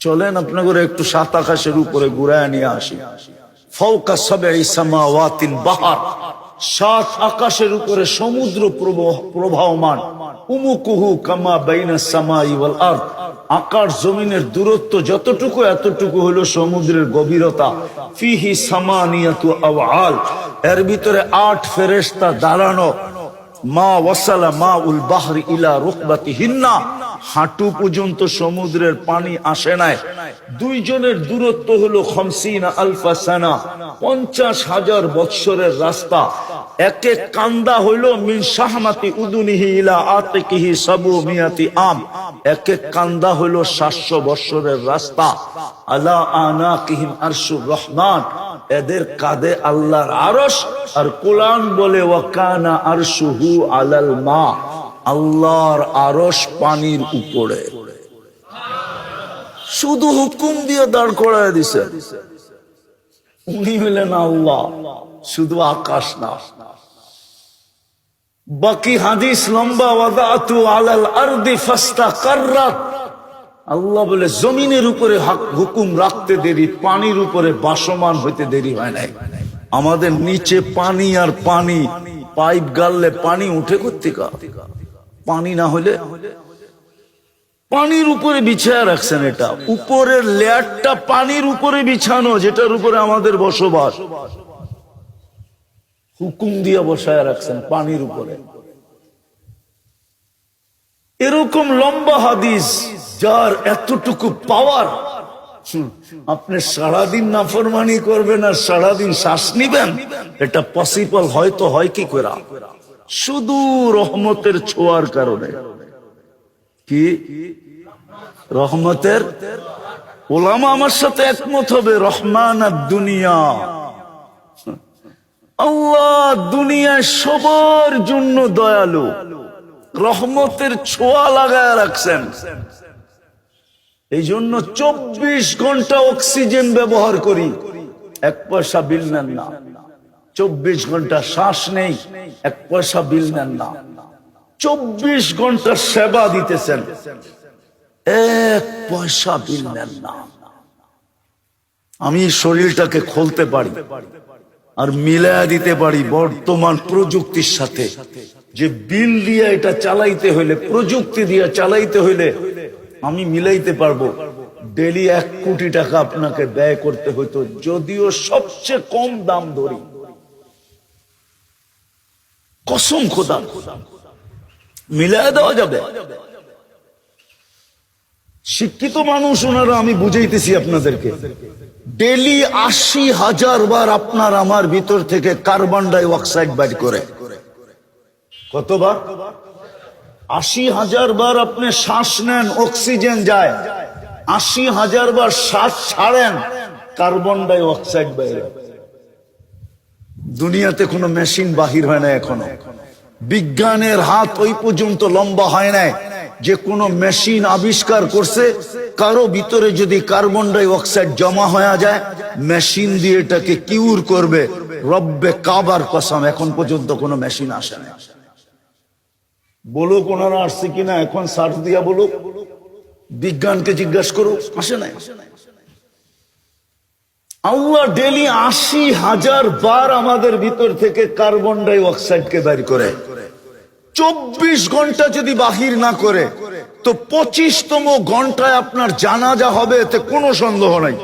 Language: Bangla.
চলেন আপনাদের একটু সাত আকাশের উপরে ঘুরায় নিয়ে আসি। ফাওকা সাবঈ সামাওয়াতিন বাহার, সাত আকাশের উপরে সমুদ্র প্রবাহমান। উমুকুহু কামা বাইনাস সামাই ওয়াল আরদ, আকাশ জমিনের দূরত্ব যতটুকু এতটুকু হলো সমুদ্রের গভীরতা। ফিহি সামানিয়াতু আওয়াল, এর ভিতরে 8 ফেরেশতা দাঁড়ানো। মা ওয়াসালা মাউল বাহরি ইলা রুকবাতিহিন্না, হাঁটু পর্যন্ত সমুদ্রের পানি আসে নাই। দুইজনের দূরত্ব হলো 50 আলফা সানা, 50,000 বৎসরের রাস্তা। এক এক কান্দা হইল মিন শাহমাতি উদুনিহি ইলা আতিকিহি সাবু মিয়াতি আম, এক এক কান্দা হইল 700 বৎসরের রাস্তা। আলা আনাকিহিম আরশুর রহমান, এদের কাঁধে আল্লাহর আরশ। আর কোরআন বলে ওয়াকানা আরশুহু আলাল মা, আল্লাহর আরশ পানির উপরে। শুধু হুকুম দিয়ে দাঁড় করায় দিছে। উনি হলেন আল্লাহ, শুধু আকাশ না। বাকি হাদিস লম্বা, ওয়াদাতু আলাল আরদি ফাস্তাকাররাত, আল্লাহ বলে জমিনের উপরে হুকুম রাখতে দেরি, পানির উপরে বাসমান হইতে দেরি হয় নাই। আমাদের নিচে পানি আর পানি, পাইপ গাললে পানি উঠে কোত্থেকে? পানি না হলে পানির উপরে বিছায়া রাখছেন। এটা উপরের লেয়ারটা পানির উপরে বিছানো, যেটার উপরে আমাদের বসবাস। হুকুম দিয়ে বসায় রাখছেন পানির উপরে। এরকম লম্বা হাদিস যার এতটুকু পাওয়ার, আপনি সারাদিন নাফরমানি করবেন আর সারাদিন শ্বাস নিবেন, এটা পসিবল হয়তো হয় কি করে? শুধু রহমতের ছোঁয়ার কারণে। কি রহমতের? ওলামা আমার সাথে একমত হবে, রহমান আর দুনিয়া, আল্লাহ দুনিয়ায় সবার জন্য দয়ালু, রহমতের ছোঁয়া লাগায় রাখছেন। এই জন্য 24 ঘন্টা অক্সিজেন ব্যবহার করি, 1 পয়সা বিল নেন না। 24 ঘন্টা শ্বাস নেই, 1 পয়সা বিল নেন না। 24 ঘন্টা সেবা দিতেছেন, 1 পয়সা বিল নেন না। আমি শরীরটাকে খুলতে পারি আর মিলায়া দিতে পারি বর্তমান প্রযুক্তির সাথে। যে বিল দিয়ে এটা চালাইতে হইলে, প্রযুক্তি দিয়ে চালাইতে হইলে আমি মিলাইতে পারবো। ডেলি 1 কোটি টাকা আপনাকে ব্যয় করতে হইতো, যদিও সবচেয়ে কম দাম ধরি। কসম খোদা, মিলায় দেওয়া যাবে। শিক্ষিত মানুষ ওনারা, আমি বুঝাইতেছি আপনাদেরকে, ডেলি 80,000 বার আপনার আমার ভিতর থেকে কার্বন ডাই অক্সাইড বাইর করে। কতবার? 80,000 বার আপনি শ্বাস নেন, অক্সিজেন যায়। 80,000 বার শ্বাস ছাড়েন, কার্বন ডাই অক্সাইড বাইরে। দুনিয়াতে কোনো মেশিন বাহির হয় না এখনো। বিজ্ঞানের হাত ওই পর্যন্ত লম্বা হয় নাই যে কোনো মেশিন আবিষ্কার করছে কারো ভিতরে যদি কার্বন ডাই অক্সাইড জমা হয়ে যায়, মেশিন দিয়ে এটাকে কিউর করবে। রব্বে কাবার কসম, এখন পর্যন্ত কোনো মেশিন আসে না। বলুক ওনারা আসছে কিনা, এখন সার্চ দিয়া বলুক, বিজ্ঞানকে জিজ্ঞাসা করুক, আসে নাই। আল্লাহ ডেলি 80,000 বার আমাদের ভিতর থেকে কার্বন ডাই অক্সাইডকে বের করে। 24 ঘন্টা যদি বাহির না করে, তো 25তম ঘন্টায় আপনার জানাজা হবে, এতে কোনো সন্দেহ নাই।